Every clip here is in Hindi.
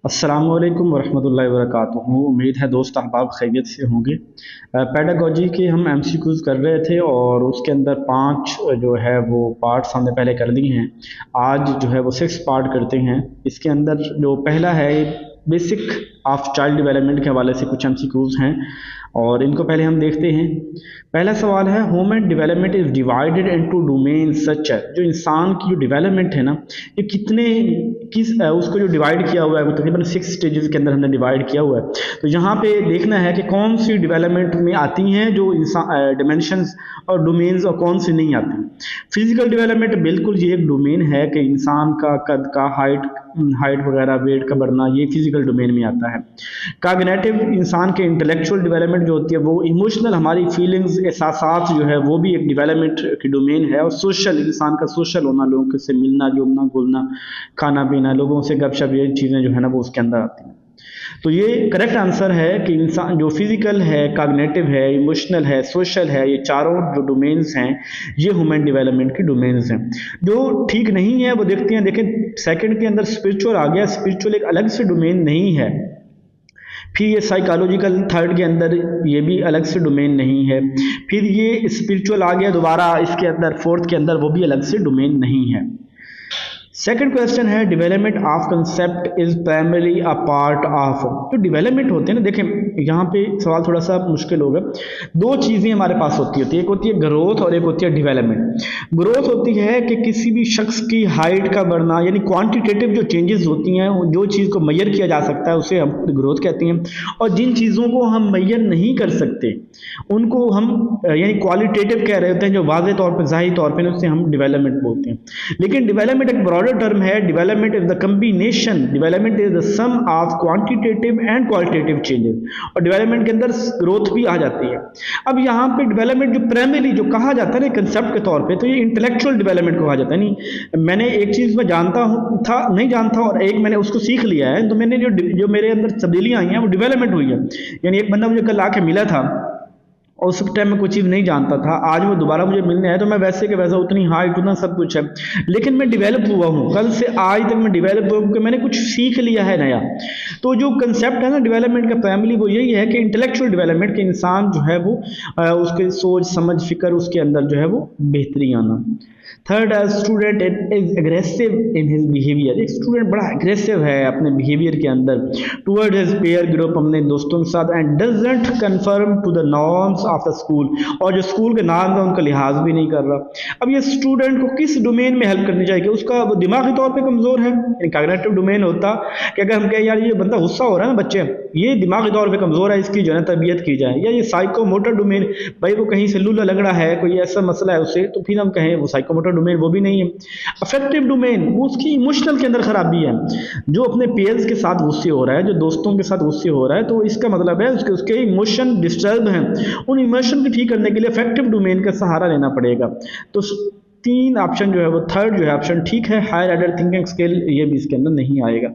अस्सलामुअलैकुम वरहमतुल्लाहि वबरकातुहू। उम्मीद है दोस्त अहबाब खैरियत से होंगे। पेडागोजी के हम एमसीक्यूज़ कर रहे थे और उसके अंदर 5 जो है वो पार्ट्स हमने पहले कर लिए हैं। आज जो है वो 6 पार्ट करते हैं। इसके अंदर जो पहला है बेसिक ऑफ चाइल्ड डेवलपमेंट के हवाले से कुछ एमसीक्यूज़ हैं और इनको पहले हम देखते हैं। पहला सवाल है, human development is divided into domain such है। जो इंसान की जो डेवलपमेंट है ना, ये उसको जो डिवाइड किया हुआ है वो तकरीबन 6 स्टेजेस के अंदर हमने डिवाइड किया हुआ है। तो यहाँ पे देखना है कि कौन सी डेवलपमेंट में आती हैं जो इंसान डिमेंशंस और डोमेन्स और कौन सी नहीं आती। फिजिकल डेवलपमेंट बिल्कुल ये एक डोमेन है कि इंसान का कद का हाइट वगैरह वेट का बढ़ना, ये फिजिकल डोमेन में आता है। कॉग्निटिव इंसान के इंटेलेक्चुअल डेवलपमेंट जो होती है वो इमोशनल, हमारी फीलिंग्स एहसास जो है वो भी एक डेवलपमेंट की डोमेन है। और सोशल, इंसान का सोशल होना, लोगों से मिलना जुलना घुलना खाना पीना, लोगों से गपशप, ये चीज़ें जो है ना वो उसके अंदर आती हैं। तो ये करेक्ट आंसर है कि इंसान जो फिजिकल है, कॉग्निटिव है, इमोशनल है, सोशल है, ये चारों जो डोमेन्स हैं ये ह्यूमन डेवलपमेंट की डोमेन्स हैं। जो ठीक नहीं है वो देखते हैं। देखें, सेकंड के अंदर स्पिरिचुअल आ गया। स्पिरिचुअल एक अलग से डोमेन नहीं है। फिर ये साइकोलॉजिकल थर्ड के अंदर ये भी अलग से डोमेन नहीं है। फिर ये स्पिरिचुअल आ गया दोबारा इसके अंदर फोर्थ के अंदर, वो भी अलग से डोमेन नहीं है। सेकंड क्वेश्चन है, development of concept is primary a part of. जो डेवलपमेंट होते हैं ना, देखें यहाँ पे सवाल थोड़ा सा मुश्किल होगा। दो चीज़ें हमारे पास होती है, एक होती है ग्रोथ और एक होती है डेवलपमेंट। ग्रोथ होती है कि किसी भी शख्स की हाइट का बढ़ना, यानी क्वांटिटेटिव जो चेंजेस होती हैं, जो चीज़ को मेजर किया जा सकता है उसे हम ग्रोथ कहते हैं। और जिन चीज़ों को हम मेजर नहीं कर सकते उनको हम यानी क्वालिटेटिव कह रहे होते हैं, जो वाज़े तौर पर ज़ाहिर तौर पर उससे हम डेवलपमेंट बोलते हैं। लेकिन डेवलपमेंट एक ब्रॉडर टर्म है। Development is the combination, development is the sum of quantitative and qualitative changes. और डेवलपमेंट के अंदर ग्रोथ भी आ जाती है। अब यहाँ पे डेवलपमेंट जो प्राइमरी जो कहा जाता है ना कंसेप्ट के तौर पे, तो ये इंटेलेक्चुअल डेवलपमेंट को कहा जाता है। नहीं, मैंने एक चीज़ में जानता हूँ था नहीं जानता और एक मैंने उसको सीख लिया है, तो मैंने जो मेरे अंदर तब्दीलियाँ आई हैं वो डेवलपमेंट हुई है। यानी एक बंदा मुझे कल आके मिला था और उस टाइम में कोई चीज़ नहीं जानता था, आज वो दोबारा मुझे मिलने आया तो मैं वैसे के वैसा, उतनी हाइट उतना सब कुछ है, लेकिन मैं डेवलप हुआ हूँ। कल से आज तक मैं डेवलप हुआ क्योंकि मैंने कुछ सीख लिया है नया। तो जो कंसेप्ट है ना डेवलपमेंट का प्राइमरी, वो यही है कि इंटेलेक्चुअल डेवलपमेंट के इंसान जो है वो उसके सोच समझ फिक्र उसके अंदर जो है वो बेहतरी आना। Third, student is aggressive in his behaviour. एक स्टूडेंट बड़ा एग्रेसिव है अपने बिहेवियर के अंदर टूवर्ड हिज पेयर ग्रुप, अपने दोस्तों के साथ, and doesn't confirm to the norms of the school. और जो स्कूल के नाम है उनका लिहाज भी नहीं कर रहा। अब ये स्टूडेंट को किस डोमेन में हेल्प करनी चाहिए? उसका वो दिमागी तौर पे कमज़ोर है, कॉग्निटिव डोमेन होता कि अगर हम कहें यार ये बंदा गुस्सा हो रहा है ना, बच्चे ये दिमागी तौर पे कमज़ोर है, इसकी जो है तरबियत की जाए। या ये साइकोमोटर डोमेन, भाई वो कहीं से लूला लग रहा है, कोई ऐसा मसला है उसे, तो फिर हम कहें वो साइकोमोटर डोमेन, वो भी नहीं है। अफेक्टिव डोमेन, वो उसकी इमोशनल के अंदर खराबी है, जो अपने पेयर्स के साथ गुस्से हो रहा है, जो दोस्तों के साथ गुस्से हो रहा है, तो इसका मतलब है उसके इमोशन डिस्टर्ब हैं। उन इमोशन को ठीक करने के लिए अफेक्टिव डोमेन का सहारा लेना पड़ेगा। तो 3 ऑप्शन जो है वो थर्ड जो है ऑप्शन ठीक है। हायर ऑर्डर थिंकिंग स्किल ये भी इसके अंदर नहीं आएगा।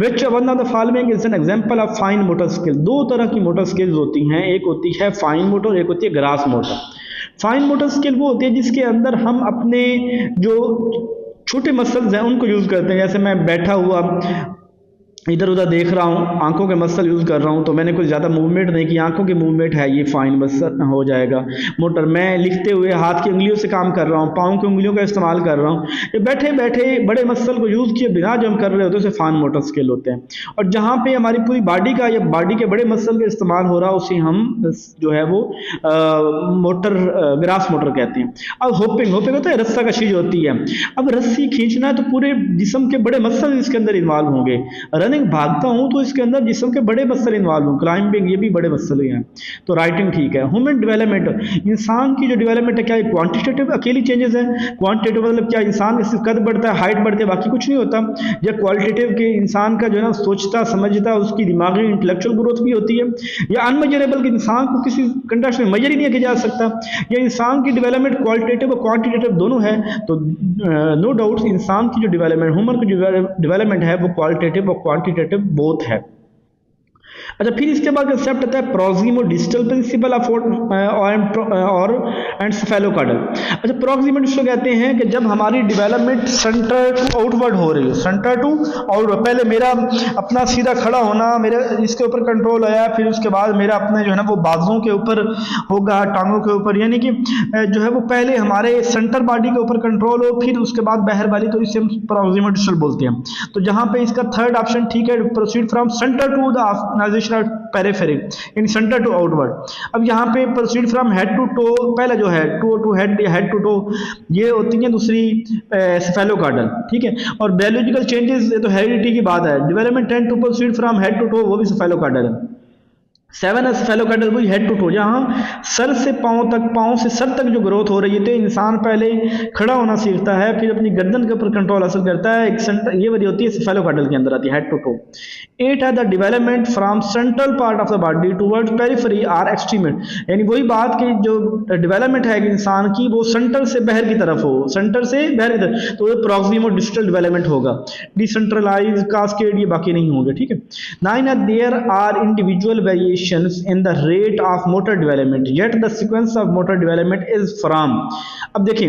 Which one of the following is an example of fine motor skill. दो तरह की मोटर स्किल्स होती हैं, एक होती है फाइन मोटर, एक होती है grass motor. Fine motor skill वो होती है जिसके अंदर हम अपने जो छोटे मसल्स हैं उनको यूज़ करते हैं। जैसे मैं बैठा हुआ इधर उधर देख रहा हूँ, आंखों के मसल यूज़ कर रहा हूँ, तो मैंने कुछ ज़्यादा मूवमेंट नहीं की, आंखों की मूवमेंट है, ये फाइन मसल हो जाएगा मोटर। मैं लिखते हुए हाथ की उंगलियों से काम कर रहा हूँ, पाँव की उंगलियों का इस्तेमाल कर रहा हूँ, ये बैठे बैठे बड़े मसल को यूज़ किए बिना जो हम कर रहे होते हैं उसे फाइन मोटर स्किल होते हैं। और जहाँ पे हमारी पूरी बॉडी का या बॉडी के बड़े मसल का इस्तेमाल हो रहा है उसे हम जो है वो मोटर ग्रास मोटर कहते हैं। अब होपिंग होता है रस्सा कशी जो होती है। अब रस्सी खींचना है तो पूरे जिस्म के बड़े मसल इसके अंदर इन्वॉल्व होंगे। रनिंग भागता हूं तो इसके अंदर जिस्म के बड़े मसल इन्वॉल्व हों। क्लाइंबिंग ये भी बड़े मसल हैं। तो राइटिंग ठीक है। ह्यूमन डेवलपमेंट, इंसान की जो डेवलपमेंट है क्या ये क्वांटिटेटिव अकेली चेंजेस है? क्वांटिटेटिव मतलब क्या इंसान का सिर्फ कद बढ़ता है, हाइट बढ़ती है, बाकी कुछ नहीं होता? या क्वालिटेटिव के इंसान का जो है ना सोचता समझता उसकी दिमागी इंटेलेक्चुअल ग्रोथ भी होती है? या अनमेजरेबल के इंसान को किसी कंडीशन में मेजर ही नहीं किया जा सकता? या इंसान की डेवलपमेंट क्वालिटेटिव और क्वांटिटेटिव दोनों है? तो नो डाउट इंसान की जो डेवलपमेंट, ह्यूमन की जो डेवलपमेंट है वो क्वालिटेटिव और क्वांटिटेटिव बोथ है। अच्छा, फिर इसके बाद कंसेप्ट आता है प्रोक्सिमो डिस्टल प्रिंसिपल ऑफ और एंसेफेलोकार्डल। अच्छा, प्रोक्सिमो डिस्टल कहते हैं कि जब हमारी डेवलपमेंट सेंटर टू आउटवर्ड हो रही है, सेंटर टू आउटवर्ड, पहले मेरा अपना सीधा खड़ा होना, मेरे इसके ऊपर कंट्रोल आया, फिर उसके बाद मेरा अपने जो है ना वो बाजुओं के ऊपर होगा, टांगों के ऊपर, यानी कि जो है वो पहले हमारे सेंटर बॉडी के ऊपर कंट्रोल हो, फिर उसके बाद बाहर वाली, तो इसे हम प्रोक्सिमो डिस्टल बोलते हैं। तो जहाँ पे इसका थर्ड ऑप्शन ठीक है, proceed from centre to the organisation periphery in centre to outward. अब यहाँ पे proceed from head to toe, पहला जो है टू टू हेड या हेड टू टो, ये होती है दूसरी सेफेलोकार्डल, ठीक है। और बायोलॉजिकल चेंजेस, ये तो हेरिडिटी की बात है, development tend to proceed from head to toe, वो भी सेफेलोकार्डल है। 7 सेफेलोकार्डल वही हेड टू टो, जहाँ सर से पाँव तक, पाँव से सर तक जो ग्रोथ हो रही है, तो इंसान पहले खड़ा होना सीखता है, फिर अपनी गर्दन के ऊपर कंट्रोल हासिल करता है, एक सेंटर, ये वाली होती है सेफेलोकार्डल के अंदर आती है, हेड टू टो। 8 है the development from central part of the body towards periphery or extremity, यानी वही बात कि जो डेवलपमेंट है इंसान की, वो सेंटर से बाहर की तरफ हो, सेंटर से बाहर की तरफ, तो वो प्रोक्सिमो डिस्टल डेवलपमेंट होगा। डिसेंट्रलाइज, कास्केड, ये बाकी नहीं होंगे, ठीक है। 9 है there are individual variation in the rate of motor development yet the sequence of motor development is from। अब देखिए,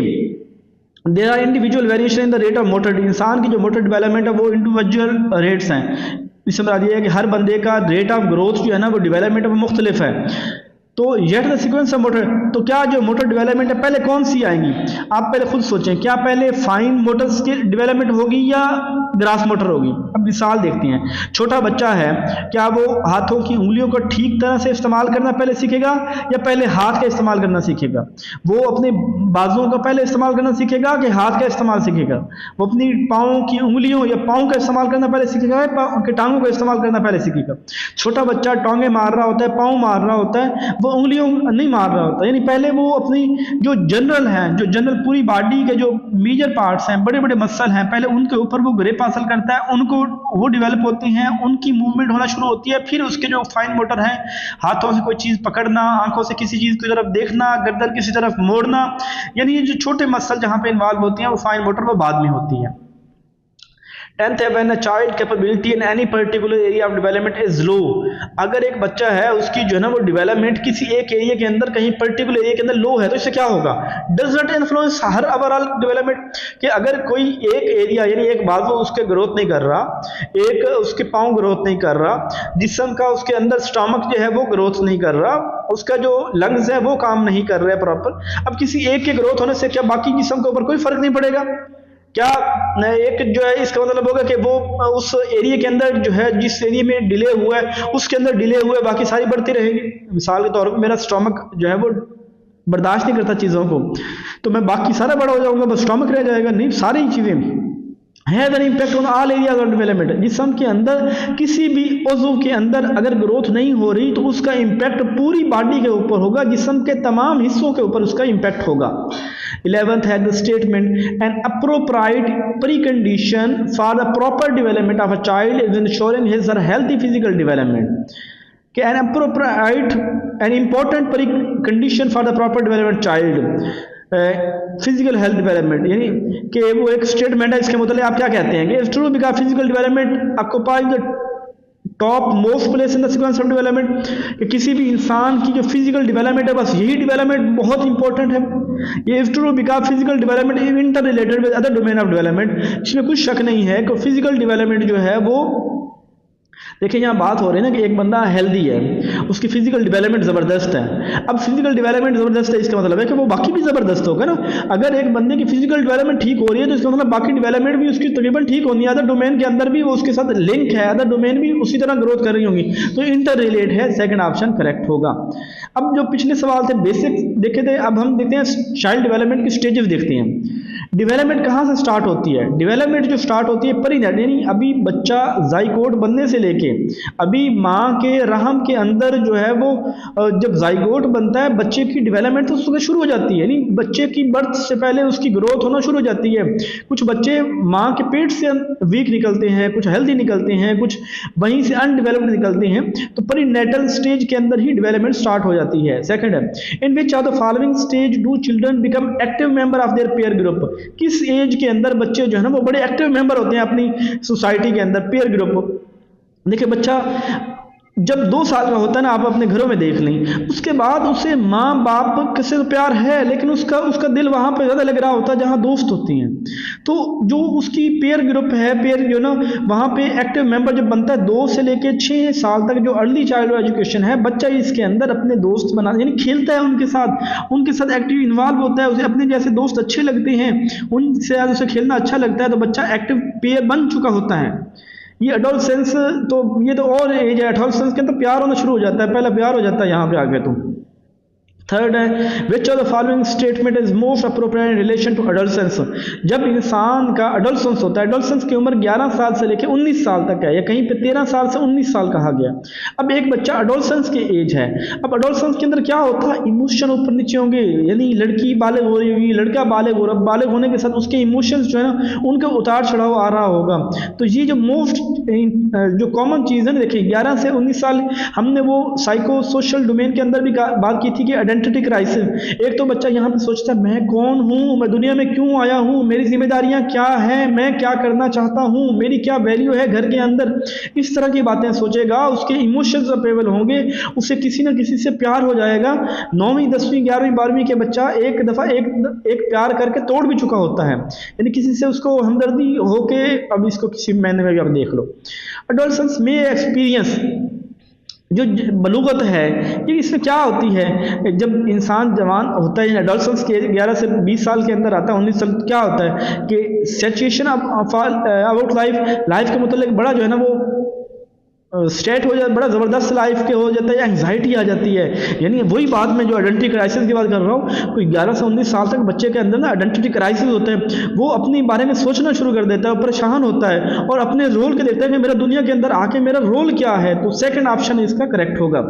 there are individual variation in the rate of motor, इंसान की जो मोटर डेवलपमेंट है वो इंडिविजुअल रेट्स हैं। इससे बता दिया है कि हर बंदे का रेट ऑफ ग्रोथ जो है ना वो डेवलपमेंट में मुख्तलिफ है। तो yet the sequence of motor, तो क्या जो मोटर डेवलपमेंट है पहले कौन सी आएंगी, आप पहले खुद सोचें, क्या पहले फाइन मोटर स्किल डेवलपमेंट होगी या ग्रास मोटर होगी। अब मिसाल देखते हैं, छोटा बच्चा है, क्या वो हाथों की उंगलियों को ठीक तरह से इस्तेमाल करना पहले सीखेगा या पहले हाथ का इस्तेमाल करना सीखेगा? वो अपने बाजुओं का पहले इस्तेमाल करना सीखेगा कि हाथ का इस्तेमाल सीखेगा? वो अपनी पाँव की उंगलियों या पाँव का इस्तेमाल करना पहले सीखेगा या टांगों का इस्तेमाल करना पहले सीखेगा? छोटा बच्चा टांगे मार रहा होता है, पाँव मार रहा होता है, वो उंगलियों नहीं मार रहा होता, यानी पहले वो अपनी जो जनरल हैं, जो जनरल पूरी बॉडी के जो मेजर पार्ट्स हैं, बड़े बड़े मसल हैं, पहले उनके ऊपर वो ग्रिप हासिल करता है, उनको वो डेवलप होती हैं, उनकी मूवमेंट होना शुरू होती है, फिर उसके जो फाइन मोटर हैं, हाथों से कोई चीज़ पकड़ना, आंखों से किसी चीज़ की तरफ देखना, गर्दन किसी तरफ मोड़ना, यानी ये जो छोटे मसल जहाँ पे इन्वॉल्व होती हैं वो फाइन मोटर वो बाद में होती है। 10th है when a child capability in any particular area of development is low, अगर एक बच्चा है उसकी जो है ना वो डेवलपमेंट किसी एक एरिया के अंदर, कहीं पर्टिकुलर एरिया के अंदर लो है, तो इससे क्या होगा? Does not influence her overall development, कि अगर कोई एक एरिया यानी एक बाजू उसके ग्रोथ नहीं कर रहा, एक उसके पाँव ग्रोथ नहीं कर रहा, जिस्म का उसके अंदर स्टमक जो है वो ग्रोथ नहीं कर रहा, उसका जो लंग्स है वो काम नहीं कर रहे प्रॉपर, अब किसी एक के ग्रोथ होने से क्या बाकी जिस्म के ऊपर कोई फर्क नहीं पड़ेगा? क्या एक जो है इसका मतलब होगा कि वो उस एरिया के अंदर जो है, जिस एरिया में डिले हुआ है उसके अंदर डिले हुआ है, बाकी सारी बढ़ती रहेगी? मिसाल के तौर पर मेरा स्टमक जो है वो बर्दाश्त नहीं करता चीज़ों को, तो मैं बाकी सारा बड़ा हो जाऊंगा, बस स्टमक रह जाएगा? नहीं, सारी चीज़ें have an impact on all areas of development. जिस्म के अंदर किसी भी उज़्व के अंदर अगर ग्रोथ नहीं हो रही तो उसका इम्पैक्ट पूरी बॉडी के ऊपर होगा, जिस्म के तमाम हिस्सों के ऊपर उसका इम्पैक्ट होगा। 11th है the statement an appropriate precondition for the proper development of a child is ensuring his or healthy physical development, कि an appropriate an important precondition for the proper development child physical health development, यानी कि वो एक स्टेटमेंट है, इसके मतलब आप क्या कहते हैं कि it's true because physical development occupies the top most place in the sequence of development, कि किसी भी इंसान की जो फिजिकल डेवलपमेंट है बस यही डेवलपमेंट बहुत इंपॉर्टेंट है। ये is true because physical development is inter related with other domain of development, इसमें कुछ शक नहीं है कि फिजिकल डेवलपमेंट जो है वो, देखिए यहाँ बात हो रही है ना कि एक बंदा हेल्दी है, उसकी फिजिकल डेवलपमेंट ज़बरदस्त है। अब फिजिकल डेवलपमेंट ज़बरदस्त है, इसका मतलब है कि वो बाकी भी ज़बरदस्त होगा ना। अगर एक बंदे की फिजिकल डेवलपमेंट ठीक हो रही है तो इसका मतलब बाकी डेवलपमेंट भी उसकी तकरीबन ठीक होनी है, अदर डोमेन के अंदर भी वो उसके साथ लिंक है, अदर डोमेन भी उसी तरह ग्रोथ कर रही होंगी, तो इंटर रिलेट है, सेकेंड ऑप्शन करेक्ट होगा। अब जो पिछले सवाल थे बेसिक देखे थे, अब हम देखते हैं चाइल्ड डेवलपमेंट की स्टेजेस देखते हैं। डेवलपमेंट कहाँ से स्टार्ट होती है? डेवलपमेंट जो स्टार्ट होती है परिनेट, यानी अभी बच्चा जाइगोट बनने से लेके अभी माँ के रहम के अंदर जो है वो जब जाइगोट बनता है बच्चे की डेवलपमेंट तो उससे शुरू हो जाती है, यानी बच्चे की बर्थ से पहले उसकी ग्रोथ होना शुरू हो जाती है। कुछ बच्चे माँ के पेट से वीक निकलते हैं, कुछ हेल्दी निकलते हैं, कुछ वहीं से अनडेवलप्ड निकलते हैं, तो परिनेटल स्टेज के अंदर ही डेवलपमेंट स्टार्ट हो जाती है। सेकंड है in which of the following stage do children become active member of their peer group, किस एज के अंदर बच्चे जो है ना वो बड़े एक्टिव मेंबर होते हैं अपनी सोसाइटी के अंदर, पेयर ग्रुप। देखिए बच्चा जब 2 साल का होता है ना, आप अपने घरों में देख लें, उसके बाद उसे माँ बाप से तो प्यार है, लेकिन उसका उसका दिल वहाँ पे ज़्यादा लग रहा होता है जहाँ दोस्त होती हैं। तो जो उसकी पेयर ग्रुप है, पेयर जो ना वहाँ पे एक्टिव मेंबर जब बनता है 2 से लेके 6 साल तक, जो अर्ली चाइल्ड एजुकेशन है, बच्चा इसके अंदर अपने दोस्त बना, यानी खेलता है उनके साथ एक्टिव इन्वॉल्व होता है, उसे अपने जैसे दोस्त अच्छे लगते हैं, उनसे आज उसे खेलना अच्छा लगता है, तो बच्चा एक्टिव पेयर बन चुका होता है। ये एडोलसेंस, तो ये तो और एज है, एडोलसेंस के अंदर प्यार होना शुरू हो जाता है, पहला प्यार हो जाता है यहाँ पे आके। तो थर्ड है, which of the following statement is most appropriate in relation to adolescence. जब इंसान का एडोलसेंस होता है, एडोलसेंस की उम्र 11 साल से लेकर 19 साल तक है, या कहीं पे 13 साल से 19 साल कहा गया। अब एक बच्चा एडोलसेंस के एज है, अब एडोलसेंस के अंदर क्या होता है, इमोशन ऊपर नीचे होंगे, यानी लड़की बालिग हो रही होगी, लड़का बालिग हो रहा, बालिग होने के साथ उसके इमोशंस जो है ना, उनका उतार चढ़ाव आ रहा होगा। तो ये जो मोस्ट जो कॉमन चीज़ है ना, देखिए 11 से 19 साल, हमने वो साइको सोशल डोमेन के अंदर भी बात की थी कि आइडेंटिटी क्राइसिस। एक तो बच्चा यहाँ पे सोचता है मैं कौन हूँ, मैं दुनिया में क्यों आया हूँ, मेरी जिम्मेदारियाँ क्या हैं, मैं क्या करना चाहता हूँ, मेरी क्या वैल्यू है घर के अंदर, इस तरह की बातें सोचेगा। उसके इमोशंस अवेलेबल होंगे, उसे किसी न किसी से प्यार हो जाएगा। 9वीं 10वीं 11वीं 12वीं के बच्चा एक दफ़ा एक प्यार करके तोड़ भी चुका होता है, यानी किसी से उसको हमदर्दी होके, अब इसको किसी महीने में भी आप देख लो। एडोलसेंस में एक्सपीरियंस जो बलूगत है, ये इसमें क्या होती है, जब इंसान जवान होता है, एडोलसेंस के 11 से 20 साल के अंदर आता है, 19 साल, क्या होता है कि सिचुएशन अबाउट लाइफ के मतलब बड़ा जो है ना वो स्टेट हो जाता, बड़ा ज़बरदस्त लाइफ के हो जाता है, एंग्जाइटी आ जाती है। यानी वही बात में जो आइडेंटिटी क्राइसिस की बात कर रहा हूँ, कोई 11 से 19 साल तक बच्चे के अंदर ना आइडेंटिटी क्राइसिस होता है, वो अपने बारे में सोचना शुरू कर देता है, परेशान होता है और अपने रोल के देखता है कि मेरा दुनिया के अंदर आके मेरा रोल क्या है। तो सेकंड ऑप्शन इसका करेक्ट होगा।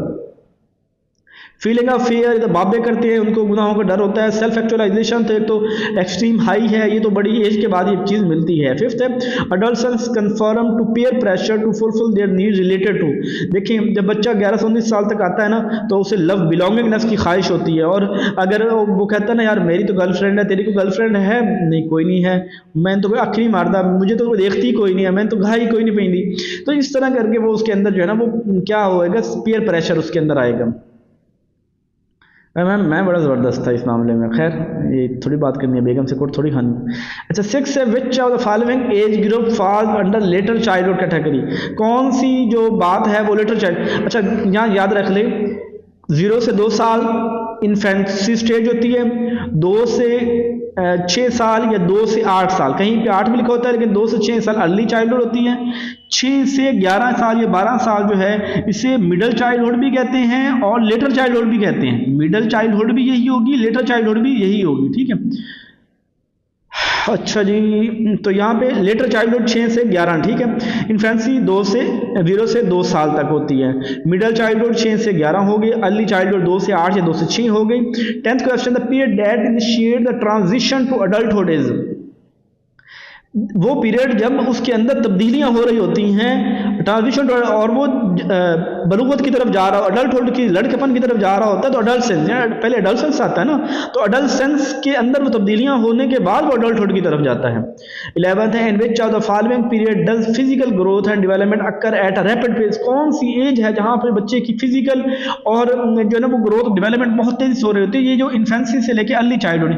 फीलिंग ऑफ फियर, तो बाबे करते हैं, उनको गुनाहों का डर होता है। सेल्फ एक्चुअलाइजेशन, तो एक तो एक्सट्रीम हाई है, ये तो बड़ी एज के बाद ये चीज़ मिलती है। फिफ्थ है, adults conform to peer pressure to fulfil their need related to. देखिए जब बच्चा 11 से 19 साल तक आता है ना, तो उसे लव बिलोंगिंगनेस की ख्वाहिश होती है, और अगर वो कहता है ना यार मेरी तो गर्लफ्रेंड है, तेरी कोई गर्लफ्रेंड है, नहीं कोई नहीं है, मैं तो कोई आँख नहीं मारता, मुझे तो देखती कोई नहीं है, मैं तो घाई कोई नहीं पहनती, तो इस तरह करके वो उसके अंदर जो है ना वो क्या होएगा, पेयर प्रेशर उसके अंदर आएगा। मैम मैं बड़ा ज़बरदस्त था इस मामले में। खैर ये थोड़ी बात करनी है, बेगम से कोट थोड़ी खानी। अच्छा 6 है, which of the following age group falls under letter childhood category. कौन सी जो बात है वो लेटर चाइल्ड, अच्छा यहाँ याद रख ले, 0 से 2 साल इन्फेंसी स्टेज होती है, 2 से 6 साल या 2 से 8 साल, कहीं पे 8 भी लिखा होता है लेकिन 2 से 6 साल अर्ली चाइल्डहुड होती है। 6 से 11 साल या 12 साल जो है इसे मिडल चाइल्डहुड भी कहते हैं और लेटर चाइल्डहुड भी कहते हैं। मिडल चाइल्डहुड भी यही होगी, लेटर चाइल्डहुड भी यही होगी, ठीक है। अच्छा जी, तो यहाँ पे लेटर चाइल्डहुड 6 से 11, ठीक है। इन्फेंसी 0 से 2 साल तक होती है। मिडल चाइल्डहुड 6 से 11 हो गई, अर्ली चाइल्डहुड 2 से 8 या 2 से 6 हो गई। 10th question, the period that initiate the transition to adulthood is. वो पीरियड जब उसके अंदर तब्दीलियां हो रही होती हैं, ट्रांजिशन, और वो बलूगत की तरफ जा रहा हो, अडल्टहुड की, लड़केपन की तरफ जा रहा होता है, तो अडल्टसेंस, पहले अडल्टसेंस आता है ना, तो अडल्टसेंस के अंदर वो तब्दीलियां होने के बाद वो अडल्टहुड की तरफ जाता है। 11th है, in which of the following period does physical growth and development occur at a rapid pace. कौन सी एज है जहां पर बच्चे की फिजिकल और जो है ना वो ग्रोथ डेवलपमेंट बहुत तेजी से हो रही होती है। ये जो इन्फेंसी से लेकर अर्ली चाइल्डहुड,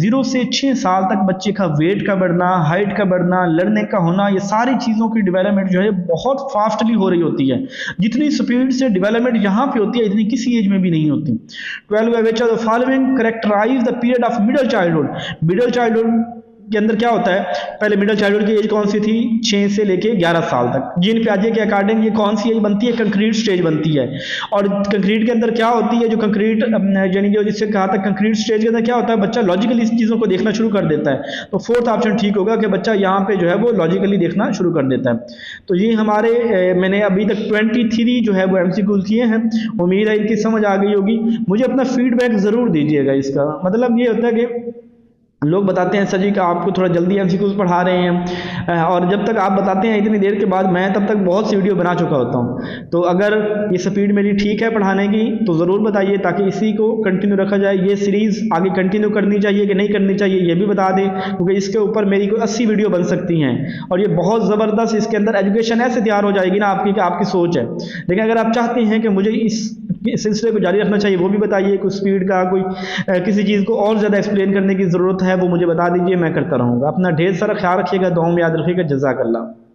0 से 6 साल तक बच्चे का वेट का बढ़ना, हाइट का बढ़ना, लड़ने का होना, ये सारी चीज़ों की डेवलपमेंट जो है बहुत फास्टली हो रही होती है। जितनी स्पीड से डेवलपमेंट यहाँ पे होती है इतनी किसी एज में भी नहीं होती। 12 which of the following characterise the period of middle childhood. Middle childhood के अंदर क्या होता है, पहले मिडिल चाइल्डहुड की एज कौन सी थी, 6 से लेके 11 साल तक। जीन पियाजे के अकॉर्डिंग ये कौन सी एज बनती है, कंक्रीट स्टेज बनती है। और कंक्रीट के अंदर क्या होती है, जो कंक्रीट यानी जो जिससे कहा था कंक्रीट स्टेज के अंदर क्या होता है, बच्चा लॉजिकली इस चीज़ों को देखना शुरू कर देता है। तो 4th ऑप्शन ठीक होगा कि बच्चा यहाँ पे जो है वो लॉजिकली देखना शुरू कर देता है। तो ये हमारे मैंने अभी तक 23 जो है वो MCQ किए हैं, उम्मीद है इनकी समझ आ गई होगी। मुझे अपना फीडबैक ज़रूर दीजिएगा। इसका मतलब ये होता है कि लोग बताते हैं सर जी कि आपको थोड़ा जल्दी एमसीक्यूज पढ़ा रहे हैं, और जब तक आप बताते हैं इतनी देर के बाद मैं तब तक बहुत सी वीडियो बना चुका होता हूँ। तो अगर ये स्पीड मेरी ठीक है पढ़ाने की तो ज़रूर बताइए, ताकि इसी को कंटिन्यू रखा जाए। ये सीरीज़ आगे कंटिन्यू करनी चाहिए कि नहीं करनी चाहिए ये भी बता दें, क्योंकि इसके ऊपर मेरी कोई 80 वीडियो बन सकती हैं, और ये बहुत ज़बरदस्त इसके अंदर एजुकेशन ऐसे तैयार हो जाएगी ना आपकी, कि आपकी सोच है। लेकिन अगर आप चाहते हैं कि मुझे इस सिलसिले को जारी रखना चाहिए, वो भी बताइए। कुछ स्पीड का कोई किसी चीज़ को और ज़्यादा एक्सप्लेन करने की ज़रूरत है वो मुझे बता दीजिए, मैं करता रहूँगा। अपना ढेर सारा ख्याल रखिएगा, दुआओं में याद रखिएगा। जज़ाकल्लाह।